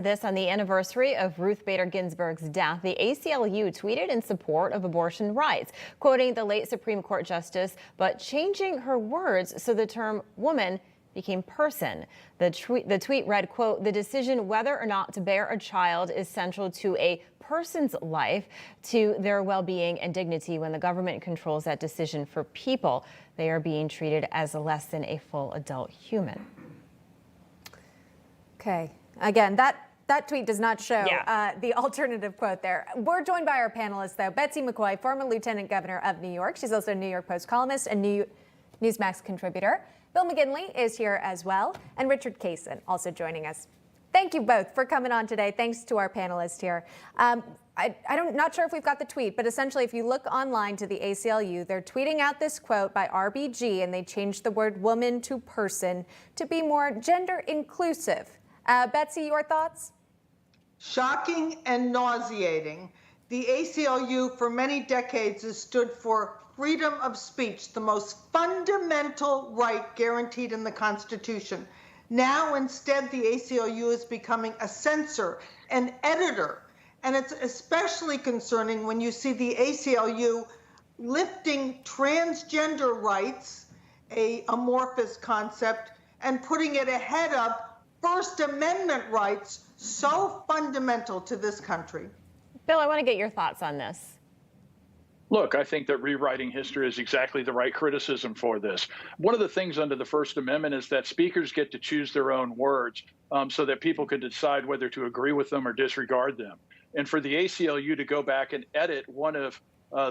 This on the anniversary of Ruth Bader Ginsburg's death. The ACLU tweeted in support of abortion rights, quoting the late Supreme Court justice, but changing her words so the term woman became person. The tweet read, quote, "The decision whether or not to bear a child is central to a person's life, to their well-being and dignity. When the government controls that decision for people, they are being treated as less than a full adult human." Okay. Again, that tweet does not show the alternative quote there. We're joined by our panelists, though. Betsy McCaughey, former Lieutenant Governor of New York. She's also a New York Post columnist and Newsmax contributor. Bill McGinley is here as well. And Richard Cason also joining us. Thank you both for coming on today. Thanks to our panelists here. I'm not sure if we've got the tweet, but essentially if you look online to the ACLU, they're tweeting out this quote by RBG, and they changed the word woman to person to be more gender inclusive. Betsy, your thoughts? Shocking and nauseating. The ACLU for many decades has stood for freedom of speech, the most fundamental right guaranteed in the Constitution. Now, instead, the ACLU is becoming a censor, an editor. And it's especially concerning when you see the ACLU lifting transgender rights, a amorphous concept, and putting it ahead of First Amendment rights, so fundamental to this country. Bill, I want to get your thoughts on this. Look, I think that rewriting history is exactly the right criticism for this. One of the things under the First Amendment is that speakers get to choose their own words so that people can decide whether to agree with them or disregard them. And for the ACLU to go back and edit one of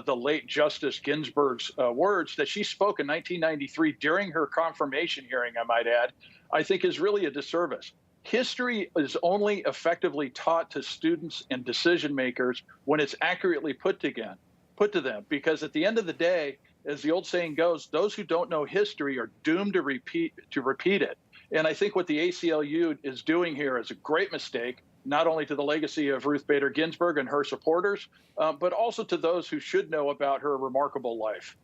the late Justice Ginsburg's words that she spoke in 1993 during her confirmation hearing, I might add, I think is really a disservice. History is only effectively taught to students and decision makers when it's accurately put to them, because at the end of the day, as the old saying goes, those who don't know history are doomed to repeat it. And I think what the ACLU is doing here is a great mistake, not only to the legacy of Ruth Bader Ginsburg and her supporters, but also to those who should know about her remarkable life.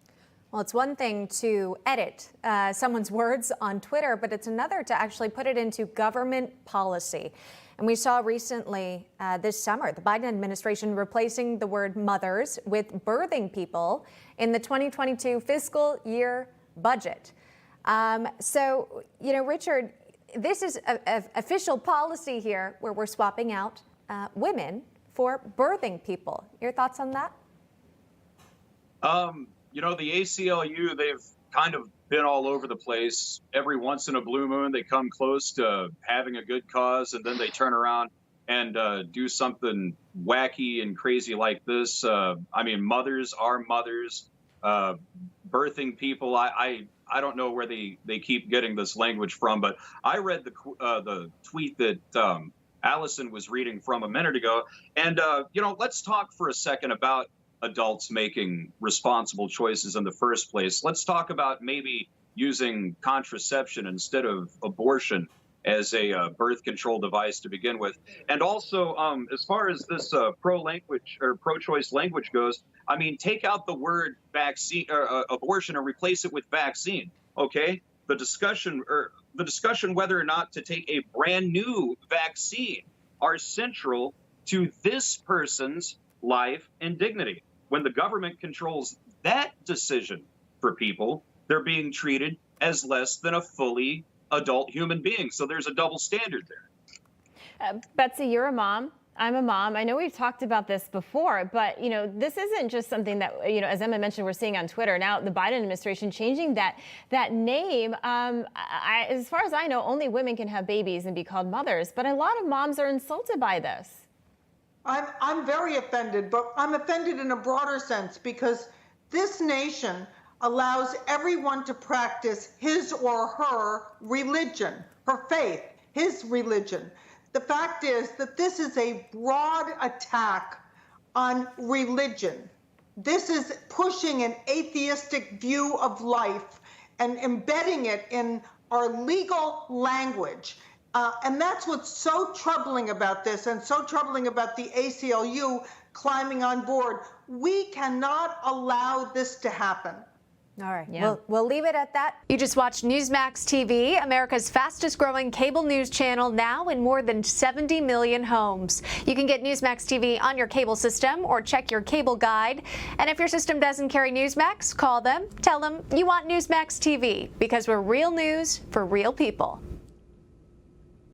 Well, it's one thing to edit someone's words on Twitter, but it's another to actually put it into government policy. And we saw recently this summer the Biden administration replacing the word mothers with birthing people in the 2022 fiscal year budget. So, Richard, this is a official policy here where we're swapping out women for birthing people. Your thoughts on that? The ACLU, they've kind of been all over the place. Every once in a blue moon, they come close to having a good cause, and then they turn around and do something wacky and crazy like this. Mothers are mothers. Birthing people, I don't know where they keep getting this language from, but I read the tweet that Allison was reading from a minute ago. And, let's talk for a second about adults making responsible choices in the first place. Let's talk about maybe using contraception instead of abortion as a birth control device to begin with. And also, as far as this pro-choice language goes, take out the word vaccine or abortion and replace it with vaccine. Okay, the discussion whether or not to take a brand new vaccine are central to this person's life and dignity. When the government controls that decision for people, they're being treated as less than a fully adult human being. So there's a double standard there. Betsy, you're a mom. I'm a mom. I know we've talked about this before, but, this isn't just something that, as Emma mentioned, we're seeing on Twitter. Now, the Biden administration changing that name. As far as I know, only women can have babies and be called mothers. But a lot of moms are insulted by this. I'm very offended, but I'm offended in a broader sense because this nation allows everyone to practice his or her religion, her faith, his religion. The fact is that this is a broad attack on religion. This is pushing an atheistic view of life and embedding it in our legal language. And that's what's so troubling about this and so troubling about the ACLU climbing on board. We cannot allow this to happen. All right, Yeah. we'll leave it at that. You just watched Newsmax TV, America's fastest growing cable news channel, now in more than 70 million homes. You can get Newsmax TV on your cable system or check your cable guide. And if your system doesn't carry Newsmax, call them, tell them you want Newsmax TV, because we're real news for real people.